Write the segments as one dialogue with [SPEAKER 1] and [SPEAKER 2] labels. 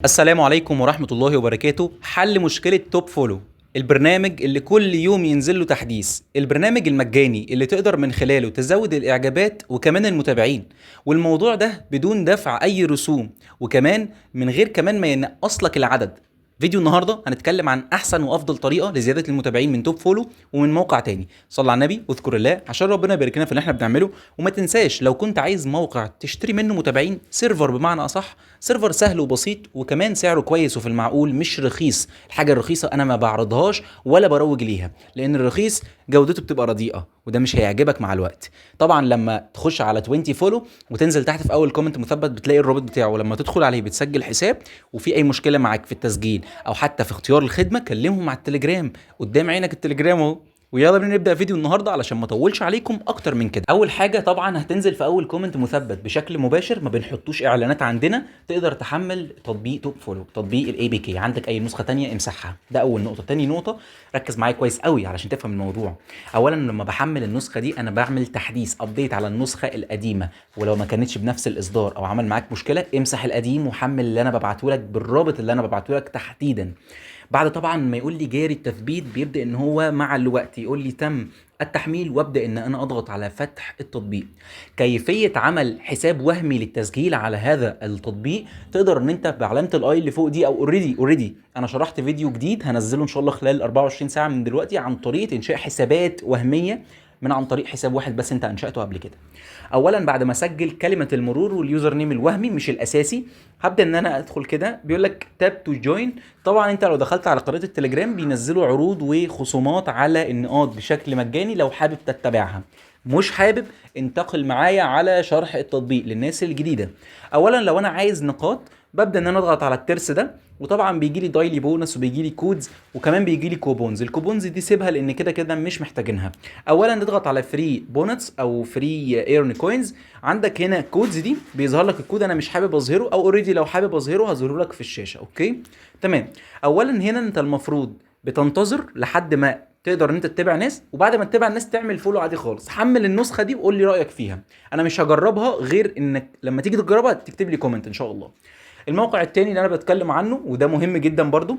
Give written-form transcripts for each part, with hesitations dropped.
[SPEAKER 1] السلام عليكم ورحمة الله وبركاته. حل مشكلة توب فولو، البرنامج اللي كل يوم ينزل له تحديث، البرنامج المجاني اللي تقدر من خلاله تزود الإعجابات وكمان المتابعين، والموضوع ده بدون دفع أي رسوم، وكمان من غير كمان ما ينقص لك العدد. فيديو النهارده هنتكلم عن احسن وافضل طريقه لزياده المتابعين من توب فولو ومن موقع تاني. صلى على النبي واذكر الله عشان ربنا يبارك لنا في اللي احنا بنعمله. وما تنساش لو كنت عايز موقع تشتري منه متابعين، سيرفر بمعنى اصح، سيرفر سهل وبسيط وكمان سعره كويس وفي المعقول مش رخيص. الحاجه الرخيصه انا ما بعرضهاش ولا بروج ليها، لان الرخيص جودته بتبقى رديئه وده مش هيعجبك مع الوقت. طبعا لما تخش على 20 فولو وتنزل تحت في اول كومنت مثبت بتلاقي الرابط بتاعه، ولما تدخل عليه بتسجل حساب، وفي اي مشكله معاك في التسجيل او حتى في اختيار الخدمه كلمهم على التليجرام. قدام عينك التليجرام اهو. ويلا بينا نبدا فيديو النهارده علشان ما اطولش عليكم اكتر من كده. اول حاجه طبعا هتنزل في اول كومنت مثبت بشكل مباشر، ما بنحطوش اعلانات عندنا. تقدر تحمل تطبيق توب فولو، تطبيق الاي بي كي. عندك اي نسخه تانية امسحها. ده اول نقطه. تاني نقطه، ركز معايا كويس قوي علشان تفهم الموضوع. اولا لما بحمل النسخه دي انا بعمل تحديث ابديت على النسخه القديمه، ولو ما كانتش بنفس الاصدار او عمل معاك مشكله امسح القديم وحمل اللي انا ببعته لك بالرابط اللي انا ببعته لك تحديدا. بعد طبعا ما يقول لي جاري التثبيت بيبدا ان هو مع الوقت يقول لي تم التحميل، وابدا ان انا اضغط على فتح التطبيق. كيفيه عمل حساب وهمي للتسجيل على هذا التطبيق، تقدر ان انت بعلامه الاي اللي فوق دي، او اوريدي انا شرحت فيديو جديد هنزله ان شاء الله خلال 24 ساعه من دلوقتي عن طريقه انشاء حسابات وهميه عن طريق حساب واحد بس انت انشاته قبل كده. اولا بعد ما اسجل كلمه المرور واليوزر نيم الوهمي مش الاساسي، هبدا ان انا ادخل كده بيقول لك تاب تو جوين. طبعا انت لو دخلت على قناه التليجرام بينزلوا عروض وخصومات على النقاط بشكل مجاني لو حابب تتبعها. مش حابب، انتقل معايا على شرح التطبيق للناس الجديده. اولا لو انا عايز نقاط ببدا ان انا اضغط على الترس ده، وطبعا بيجي لي دايلي بونص وبيجي لي كودز وكمان بيجي لي كوبونز. الكوبونز دي سيبها لان كده كده مش محتاجينها. اولا نضغط على فري بونتس او فري ايرن كوينز. عندك هنا كودز دي بيظهر لك الكود، انا مش حابب اظهره، او اوريدي لو حابب اظهره هظهره لك في الشاشه. اوكي تمام. اولا هنا انت المفروض بتنتظر لحد ما تقدر ان انت تتابع ناس، وبعد ما تتابع الناس تعمل فولو عادي خالص. حمل النسخه دي وقول لي رايك فيها. انا مش هجربها غير انك لما تيجي تجربها تكتب لي كومنت ان شاء الله. الموقع التاني اللي انا بتكلم عنه وده مهم جدا برضو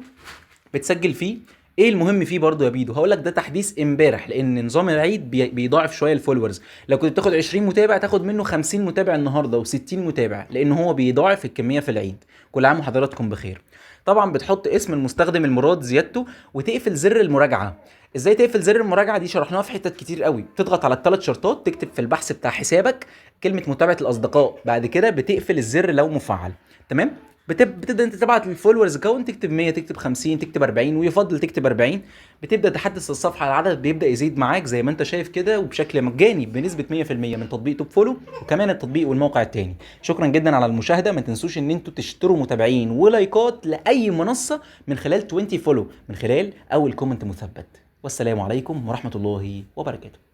[SPEAKER 1] بتسجل فيه. ايه المهم فيه برضو يا بيدو؟ هقول لك ده تحديث امبارح، لان نظام العيد بيضاعف شويه الفولورز. لو كنت تاخد 20 متابع تاخد منه 50 متابع النهارده و60 متابع، لان هو بيضاعف الكميه في العيد. كل عام وحضراتكم بخير. طبعا بتحط اسم المستخدم المراد زيادته، وتقفل زر المراجعه. ازاي تقفل زر المراجعه دي شرحناها في حتت كتير قوي. تضغط على الثلاث شرطات، تكتب في البحث بتاع حسابك كلمه متابعه الاصدقاء، بعد كده بتقفل الزر لو مفعل. تمام. بتبدا انت تبعت الفولورز كاونت، تكتب 100 تكتب 50 تكتب 40، ويفضل تكتب 40. بتبدا تحدث الصفحه، العدد بيبدا يزيد معاك زي ما انت شايف كده، وبشكل مجاني بنسبه 100% من تطبيق توب فولو وكمان التطبيق والموقع التاني. شكرا جدا على المشاهده. ما تنسوش ان انتوا تشتروا متابعين ولايكات لاي منصه من خلال 20 فولو، من خلال اول كومنت مثبت. والسلام عليكم ورحمه الله وبركاته.